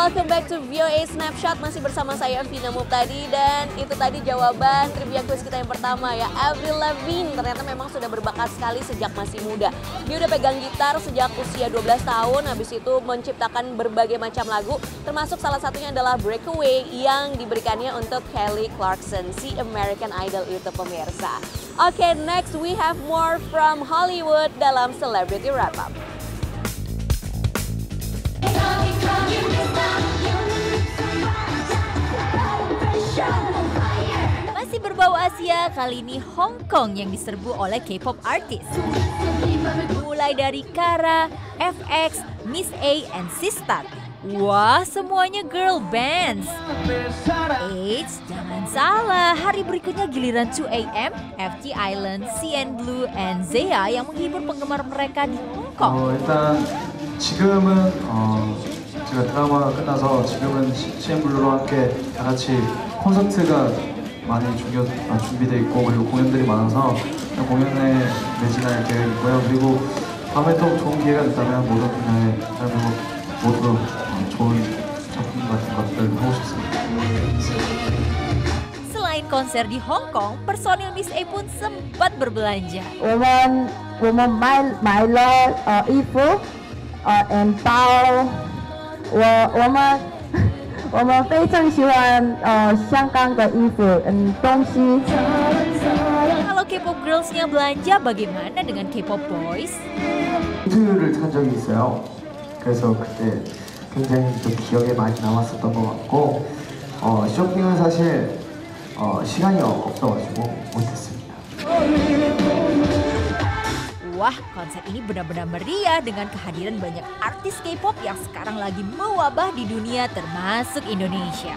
welcome back to VOA Snapshot. Masih bersama saya Vina Muptadi. Dan itu tadi jawaban trivia quiz kita yang pertama ya. Avril Lavigne ternyata memang sudah berbakat sekali sejak masih muda. Dia udah pegang gitar sejak usia 12 tahun. Habis itu menciptakan berbagai macam lagu. Termasuk salah satunya adalah Breakaway yang diberikannya untuk Kelly Clarkson, si American Idol itu pemirsa. Oke, next we have more from Hollywood dalam Celebrity Wrap Up. Masih berbau Asia, kali ini Hong Kong yang diserbu oleh K-pop artis. Mulai dari Kara, FX, Miss A, and Sistar. Wah, semuanya girl bands. Eits, jangan salah, hari berikutnya giliran 2AM, FT Island, CN Blue, and Zea yang menghibur penggemar mereka di Hong Kong. 일단 지금은 제가 드라마가 끝나서 지금은 CN블루로 함께 다 같이 콘서트가 많이 준비돼 있고 그리고 공연들이 많아서 공연에 매진할 계획이고요. 그리고 다음에 또 좋은 기회가 있다면 모든 분야의 대한민국 모두 좋은 작품 같은 것들 하고 싶습니다. Selain konser di Hong Kong, personil Miss A pun sempat berbelanja. 我们买了衣服and 包我们非常喜欢香港的衣服东西。 Kalau K-pop girls-nya belanja, bagaimana dengan K-pop boys? 를 탄 적이 있어요. 그래서 그때 굉장히 좀 기억에 많이 남았었던 것 같고 쇼핑은 사실 시간이 없어가지고 못했습니다. Wah, konser ini benar-benar meriah dengan kehadiran banyak artis K-pop yang sekarang lagi mewabah di dunia termasuk Indonesia.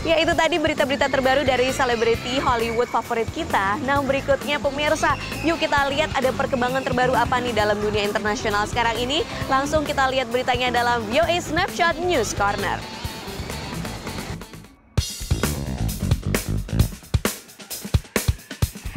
Ya, itu tadi berita-berita terbaru dari selebriti Hollywood favorit kita. Nah, berikutnya pemirsa, yuk kita lihat ada perkembangan terbaru apa nih dalam dunia internasional sekarang ini. Langsung kita lihat beritanya dalam VOA Snapshot News Corner.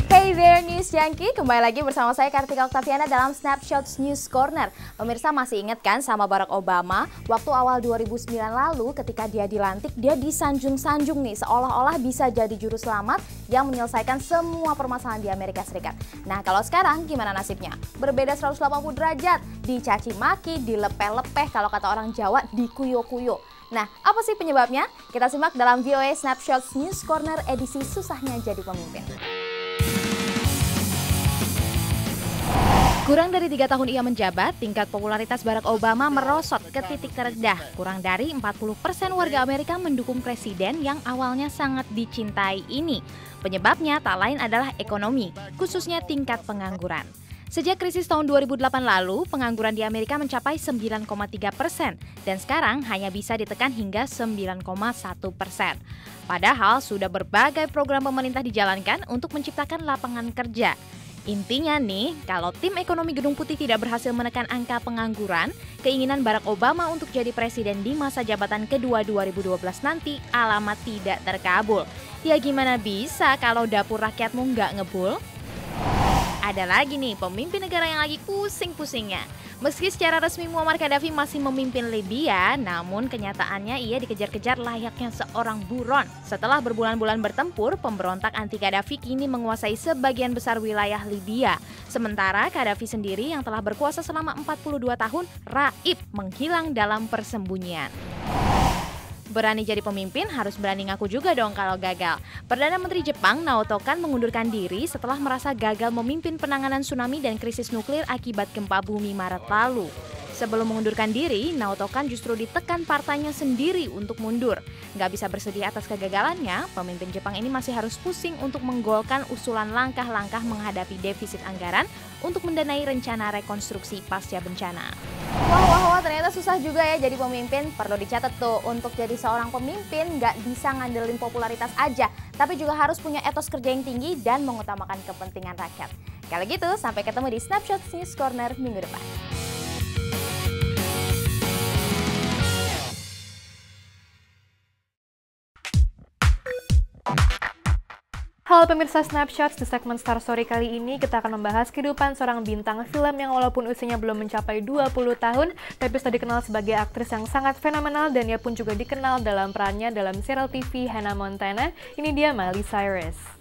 Hey there News Junkie, kembali lagi bersama saya Kartika Oktaviana dalam Snapshot News Corner. Pemirsa masih ingat kan sama Barack Obama? Waktu awal 2009 lalu ketika dia dilantik, dia disanjung-sanjung nih seolah-olah bisa jadi juru selamat yang menyelesaikan semua permasalahan di Amerika Serikat. Nah, kalau sekarang gimana nasibnya? Berbeda 180 derajat, dicaci maki, dilepeh-lepeh, kalau kata orang Jawa dikuyo-kuyo. Nah, apa sih penyebabnya? Kita simak dalam VOA Snapshot News Corner edisi Susahnya Jadi Pemimpin. Kurang dari 3 tahun ia menjabat, tingkat popularitas Barack Obama merosot ke titik terendah. Kurang dari 40% warga Amerika mendukung presiden yang awalnya sangat dicintai ini. Penyebabnya tak lain adalah ekonomi, khususnya tingkat pengangguran. Sejak krisis tahun 2008 lalu, pengangguran di Amerika mencapai 9,3% dan sekarang hanya bisa ditekan hingga 9,1%. Padahal sudah berbagai program pemerintah dijalankan untuk menciptakan lapangan kerja. Intinya nih, kalau tim ekonomi Gedung Putih tidak berhasil menekan angka pengangguran, keinginan Barack Obama untuk jadi presiden di masa jabatan kedua 2012 nanti alamat tidak terkabul. Ya gimana bisa kalau dapur rakyatmu nggak ngebul? Ada lagi nih pemimpin negara yang lagi pusing-pusingnya. Meski secara resmi Muammar Gaddafi masih memimpin Libya, namun kenyataannya ia dikejar-kejar layaknya seorang buron. Setelah berbulan-bulan bertempur, pemberontak anti Gaddafi kini menguasai sebagian besar wilayah Libya. Sementara Gaddafi sendiri yang telah berkuasa selama 42 tahun, raib menghilang dalam persembunyian. Berani jadi pemimpin harus berani ngaku juga dong kalau gagal. Perdana Menteri Jepang Naoto Kan mengundurkan diri setelah merasa gagal memimpin penanganan tsunami dan krisis nuklir akibat gempa bumi Maret lalu. Sebelum mengundurkan diri, Naoto Kan justru ditekan partainya sendiri untuk mundur. Nggak bisa bersedih atas kegagalannya, pemimpin Jepang ini masih harus pusing untuk menggolkan usulan langkah-langkah menghadapi defisit anggaran untuk mendanai rencana rekonstruksi pasca bencana. Wah, ternyata susah juga ya jadi pemimpin. Perlu dicatat tuh, untuk jadi seorang pemimpin nggak bisa ngandelin popularitas aja, tapi juga harus punya etos kerja yang tinggi dan mengutamakan kepentingan rakyat. Kalau gitu, sampai ketemu di Snapshot News Corner minggu depan. Halo pemirsa Snapshots, di segmen Star Story kali ini kita akan membahas kehidupan seorang bintang film yang walaupun usianya belum mencapai 20 tahun, tapi sudah dikenal sebagai aktris yang sangat fenomenal dan ia pun juga dikenal dalam perannya dalam serial TV Hannah Montana. Ini dia Miley Cyrus.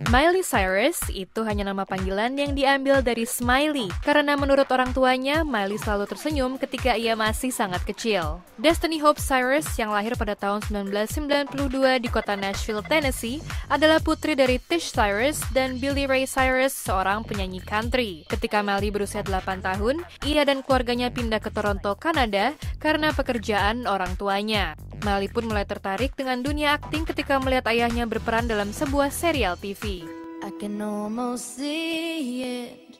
Miley Cyrus itu hanya nama panggilan yang diambil dari Smiley, karena menurut orang tuanya, Miley selalu tersenyum ketika ia masih sangat kecil. Destiny Hope Cyrus yang lahir pada tahun 1992 di kota Nashville, Tennessee, adalah putri dari Tish Cyrus dan Billy Ray Cyrus, seorang penyanyi country. Ketika Miley berusia 8 tahun, ia dan keluarganya pindah ke Toronto, Kanada, karena pekerjaan orang tuanya. Miley pun mulai tertarik dengan dunia akting ketika melihat ayahnya berperan dalam sebuah serial TV. I can almost see it,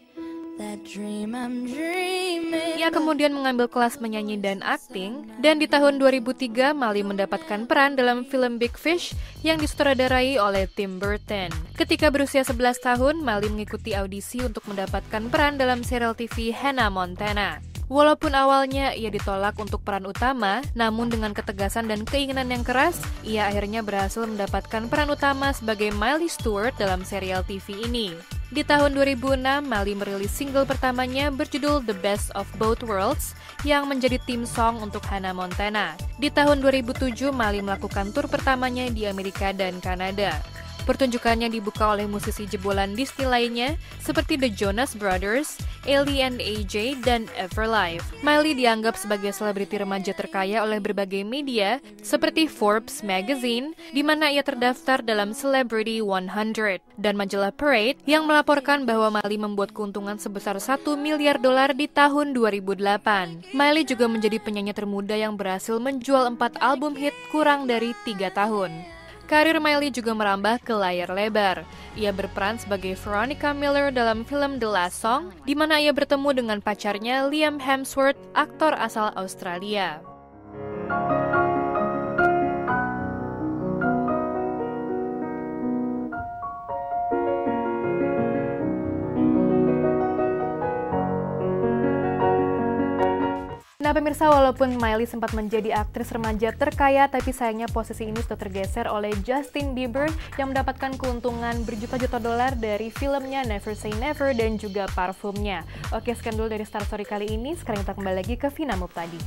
that dream I'm dreaming. Ia kemudian mengambil kelas menyanyi dan akting, dan di tahun 2003 Miley mendapatkan peran dalam film Big Fish yang disutradarai oleh Tim Burton. Ketika berusia 11 tahun, Miley mengikuti audisi untuk mendapatkan peran dalam serial TV Hannah Montana. Walaupun awalnya ia ditolak untuk peran utama, namun dengan ketegasan dan keinginan yang keras, ia akhirnya berhasil mendapatkan peran utama sebagai Miley Stewart dalam serial TV ini. Di tahun 2006, Miley merilis single pertamanya berjudul The Best of Both Worlds yang menjadi theme song untuk Hannah Montana. Di tahun 2007, Miley melakukan tur pertamanya di Amerika dan Kanada. Pertunjukannya dibuka oleh musisi jebolan Disney lainnya seperti The Jonas Brothers, Ellie and AJ, dan Everlife. Miley dianggap sebagai selebriti remaja terkaya oleh berbagai media seperti Forbes Magazine, di mana ia terdaftar dalam Celebrity 100, dan majalah Parade yang melaporkan bahwa Miley membuat keuntungan sebesar $1 miliar di tahun 2008. Miley juga menjadi penyanyi termuda yang berhasil menjual 4 album hit kurang dari 3 tahun. Karir Miley juga merambah ke layar lebar. Ia berperan sebagai Veronica Miller dalam film The Last Song, di mana ia bertemu dengan pacarnya Liam Hemsworth, aktor asal Australia. Nah pemirsa, walaupun Miley sempat menjadi aktris remaja terkaya, tapi sayangnya posisi ini sudah tergeser oleh Justin Bieber yang mendapatkan keuntungan berjuta-juta dolar dari filmnya Never Say Never dan juga parfumnya. Oke, sekian dulu dari Star Story kali ini. Sekarang kita kembali lagi ke Vina Muptadi.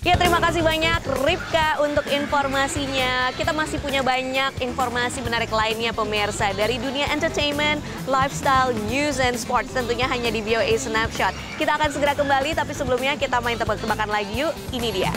Ya, terima kasih banyak Ripka untuk informasinya. Kita masih punya banyak informasi menarik lainnya pemirsa dari dunia entertainment, lifestyle, news, and sports. Tentunya hanya di VOA Snapshot. Kita akan segera kembali, tapi sebelumnya kita main tebak-tebakan lagi yuk. Ini dia.